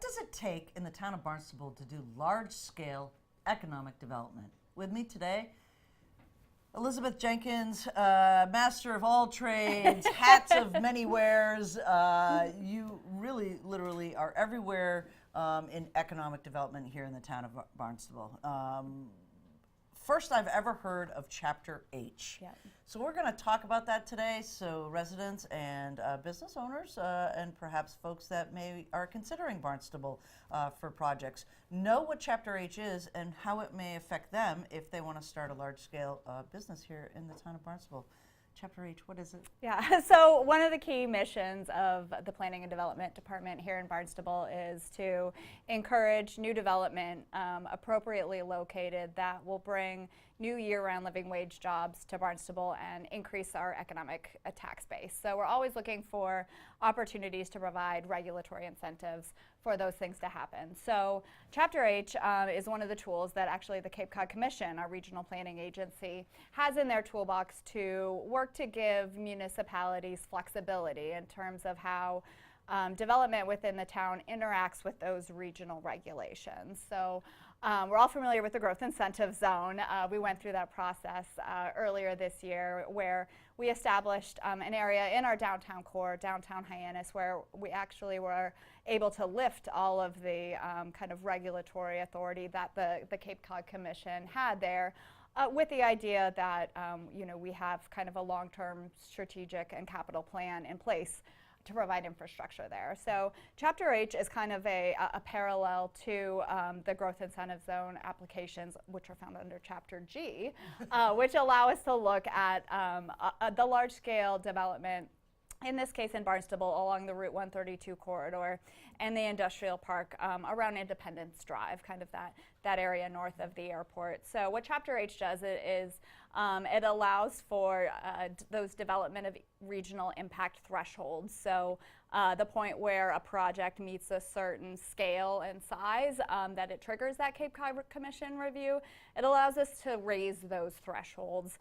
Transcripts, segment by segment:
What does it take in the town of Barnstable to do large-scale economic development? With me today, Elizabeth Jenkins, master of all trades, hats of many wares. You really, literally are everywhere in economic development here in the town of Barnstable. First I've ever heard of Chapter H. Yep. So we're going to talk about that today, so residents and business owners and perhaps folks that are considering Barnstable for projects know what Chapter H is and how it may affect them if they want to start a large-scale business here in the town of Barnstable. Chapter H, what is it? Yeah, so one of the key missions of the Planning and Development Department here in Barnstable is to encourage new development appropriately located that will bring new year-round living wage jobs to Barnstable and increase our economic tax base. So we're always looking for opportunities to provide regulatory incentives for those things to happen. So Chapter H is one of the tools that actually the Cape Cod Commission, our regional planning agency, has in their toolbox to work to give municipalities flexibility in terms of how development within the town interacts with those regional regulations. So we're all familiar with the growth incentive zone. We went through that process earlier this year where we established an area in our downtown core, downtown Hyannis, where we actually were able to lift all of the kind of regulatory authority that the Cape Cod Commission had there. With the idea that we have kind of a long-term strategic and capital plan in place to provide infrastructure there. So Chapter H is kind of a parallel to the growth incentive zone applications, which are found under Chapter G, which allow us to look at the large-scale development, in this case in Barnstable, along the Route 132 corridor and the industrial park around Independence Drive, kind of that area north of the airport. So what Chapter H does is it allows for those development of regional impact thresholds. So the point where a project meets a certain scale and size that it triggers that Cape Cod Commission review, it allows us to raise those thresholds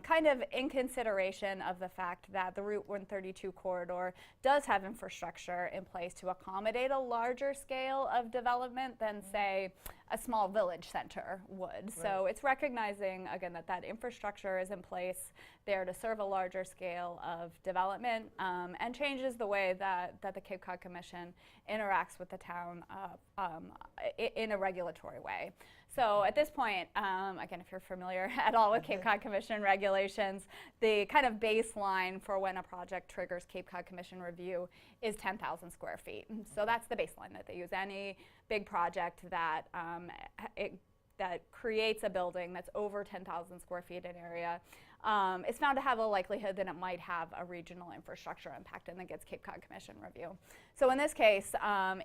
kind of in consideration of the fact that the Route 132 corridor does have infrastructure in place to accommodate a larger scale of development than, say, a small village center would. Right. So it's recognizing, again, that infrastructure is in place there to serve a larger scale of development and changes the way that the Cape Cod Commission interacts with the town in a regulatory way. So at this point, again, if you're familiar at all with Cape Cod Commission regulations, the kind of baseline for when a project triggers Cape Cod Commission review is 10,000 square feet. So that's the baseline that they use. Any big project that that creates a building that's over 10,000 square feet in area is found to have a likelihood that it might have a regional infrastructure impact and then gets Cape Cod Commission review. So in this case,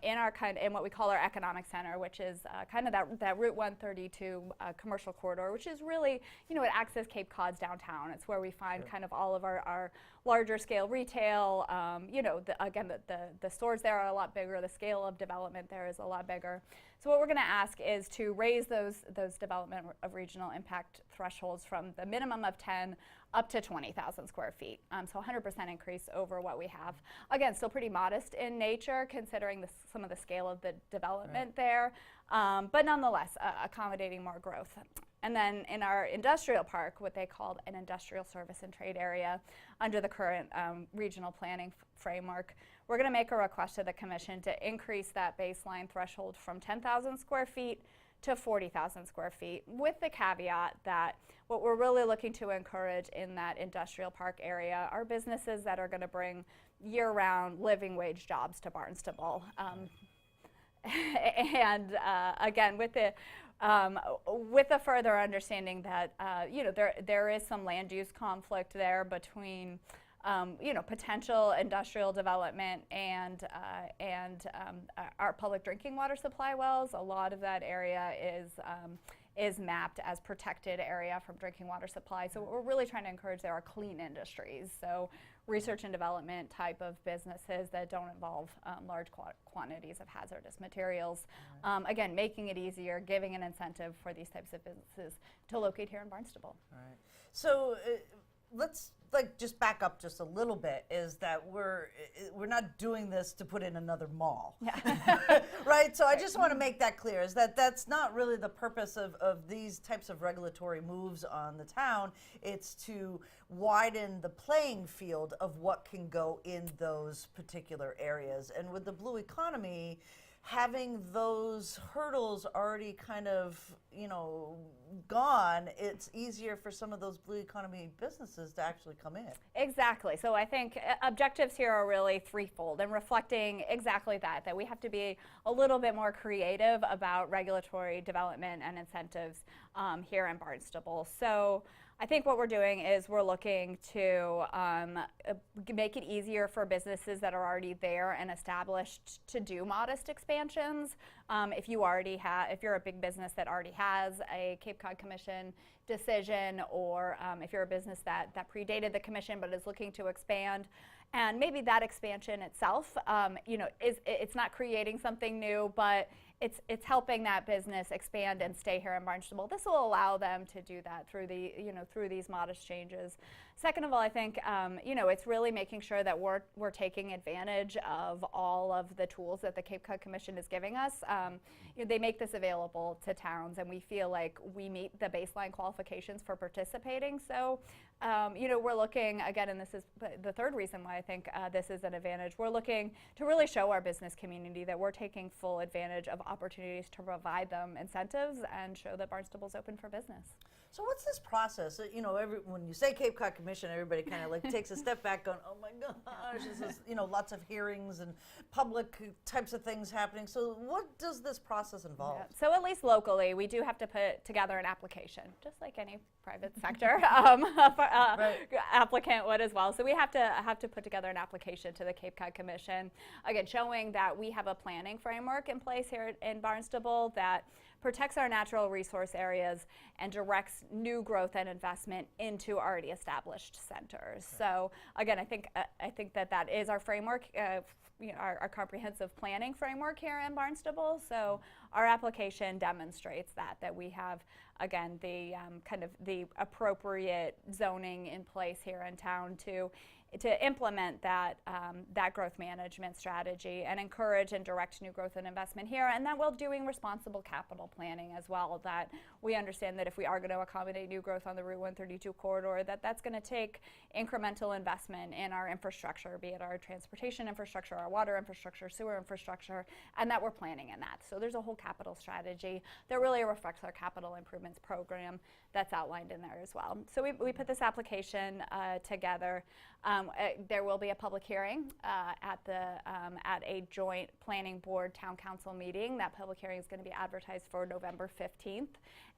in what we call our economic center, which is kind of that Route 132 commercial corridor, which is really, it acts as Cape Cod's downtown. It's where we find kind of all of our larger scale retail. The stores there are a lot bigger. The scale of development there is a lot bigger. So what we're going to ask is to raise those development of regional impact thresholds from the minimum of 10 up to 20,000 square feet. So 100% increase over what we have. Again, still pretty modest in nature considering some of the scale of the development there, but nonetheless accommodating more growth. And then in our industrial park, what they called an industrial service and trade area under the current regional planning framework, we're going to make a request to the Commission to increase that baseline threshold from 10,000 square feet to 40,000 square feet, with the caveat that what we're really looking to encourage in that industrial park area are businesses that are going to bring year-round living wage jobs to Barnstable. And again, with the further understanding that there is some land use conflict there between potential industrial development and our public drinking water supply wells. A lot of that area is mapped as protected area from drinking water supply. So what we're really trying to encourage there are clean industries. So research and development type of businesses that don't involve large quantities of hazardous materials. Right. Again, making it easier, giving an incentive for these types of businesses to locate here in Barnstable. All right. So let's like just back up just a little bit, is that we're not doing this to put in another mall. Yeah. Right? So I just want to make that clear, is that that's not really the purpose of these types of regulatory moves on the town. It's to widen the playing field of what can go in those particular areas. And with the blue economy, having those hurdles already kind of, gone, it's easier for some of those blue economy businesses to actually come in. Exactly. So I think objectives here are really threefold and reflecting exactly that we have to be a little bit more creative about regulatory development and incentives here in Barnstable. So I think what we're doing is we're looking to make it easier for businesses that are already there and established to do modest expansions. If you're a big business that already has a Cape Cod Commission decision, or if you're a business that predated the commission but is looking to expand, and maybe that expansion itself, it's not creating something new, but it's helping that business expand and stay here in Barnstable. This will allow them to do that through these modest changes. Second of all, I think it's really making sure that we're taking advantage of all of the tools that the Cape Cod Commission is giving us. They make this available to towns, and we feel like we meet the baseline qualifications for participating. So, we're looking again, and this is the third reason why I think this is an advantage. We're looking to really show our business community that we're taking full advantage of opportunities to provide them incentives and show that Barnstable's open for business. So what's this process? When you say Cape Cod Commission, everybody kind of like takes a step back going, oh my gosh, this is, lots of hearings and public types of things happening. So what does this process involve? Yeah. So at least locally, we do have to put together an application, just like any private sector applicant would as well. So we have to put together an application to the Cape Cod Commission, again, showing that we have a planning framework in place here in Barnstable that protects our natural resource areas and directs new growth and investment into already established centers. Okay. So again, I think that is our framework, our comprehensive planning framework here in Barnstable. So our application demonstrates that we have, again, the kind of the appropriate zoning in place here in town to implement that growth management strategy and encourage and direct new growth and investment here, and that while doing responsible capital planning as well, that we understand that if we are going to accommodate new growth on the Route 132 corridor, that's going to take incremental investment in our infrastructure, be it our transportation infrastructure, our water infrastructure, sewer infrastructure, and that we're planning in that. So there's a whole capital strategy that really reflects our capital improvements program that's outlined in there as well. So we put this application together. There will be a public hearing at a joint planning board town council meeting. That public hearing is going to be advertised for November 15th,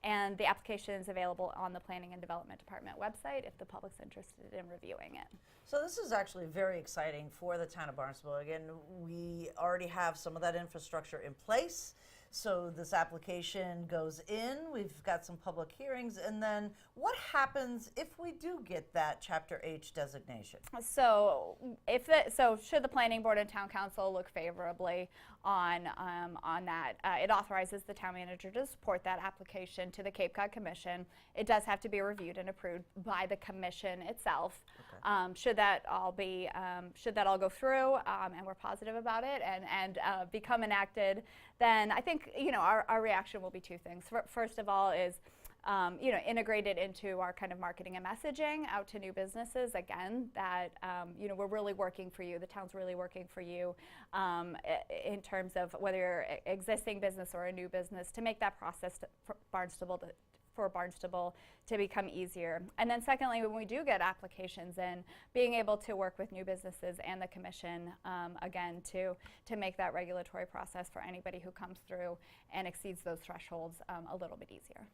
and the application is available on the Planning and Development Department website if the public's interested in reviewing it. So this is actually very exciting for the town of Barnstable. Again, we already have some of that infrastructure in place. So this application goes in, we've got some public hearings, and then what happens if we do get that Chapter H designation? So should the planning board and town council look favorably on that, it authorizes the town manager to support that application to the Cape Cod Commission. It does have to be reviewed and approved by the commission itself. Okay. Should that all go through and we're positive about it and become enacted, then I think our reaction will be two things. First of all is integrated into our kind of marketing and messaging out to new businesses. Again, that we're really working for you. The town's really working for you in terms of whether you're an existing business or a new business, to make that process for Barnstable to become easier. And then secondly, when we do get applications in, being able to work with new businesses and the commission, again, to make that regulatory process for anybody who comes through and exceeds those thresholds a little bit easier.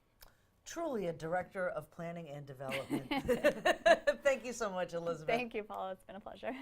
Truly a director of planning and development. Thank you so much, Elizabeth. Thank you, Paula. It's been a pleasure.